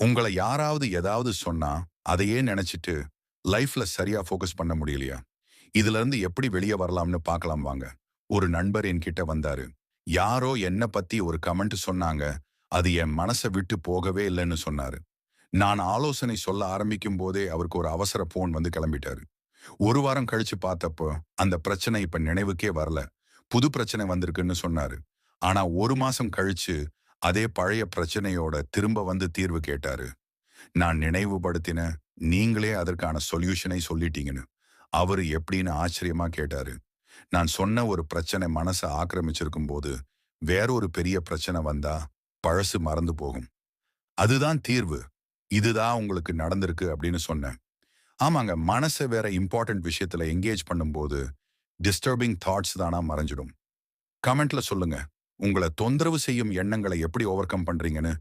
உங்கள யாராவது ஏதாவது சொன்னா, அதையே நெனச்சுட்டு லைஃப்ல சரியா ஃபோக்கஸ் பண்ண முடியலையா? இதிலிருந்து எப்படி வெளிய வரலாம்னு பார்க்கலாம் வாங்க. ஒரு நண்பர் என்கிட்ட வந்தாரு. யாரோ என்ன பத்தி ஒரு கமெண்ட் சொன்னாங்க. அது என் மனச விட்டு போகவே இல்லன்னு சொன்னாரு. நான் ஆலோசனை சொல்ல ஆரம்பிக்கும் போதே அவருக்கு ஒரு அவசர ஃபோன் வந்து கிளம்பிட்டாரு. ஒரு வாரம் கழிச்சு பார்த்தப்போ, அந்த பிரச்சனை இப்ப நினைவுக்கே வரல. புது பிரச்சனை வந்திருக்குன்னு சொன்னாரு. ஆனா 1 மாசம் கழிச்சு, அதே பழைய பிரச்சனையோட திரும்ப வந்து தீர்வு கேட்டாரு. நான் நினைவுபடுத்தினேன். நீங்களே அதற்கான சொல்யூஷனை சொல்லிட்டீங்கன்னு. அவரு எப்படின்னு ஆச்சரியமா கேட்டாரு. நான் சொன்ன ஒரு பிரச்சனை மனச ஆக்கிரமிச்சிருக்கும்போது, வேறொரு பெரிய பிரச்சனை வந்தா, பழசு மறந்து போகும். அதுதான் தீர்வு. இதுதான் உங்களுக்கு நடந்திருக்கு அப்படின்னு சொன்னேன். ஆமாங்க. மனச வேற இம்பார்ட்டன்ட் விஷயத்துல எங்கேஜ் பண்ணும்போது, டிஸ்டர்பிங் தாட்ஸ் தானா மறைஞ்சிடும். கமெண்ட்ல சொல்லுங்க. உங்கள தொந்தரவு செய்யும் எண்ணங்கள எப்படி ஓவர்கம் பண்றீங்கன்னு?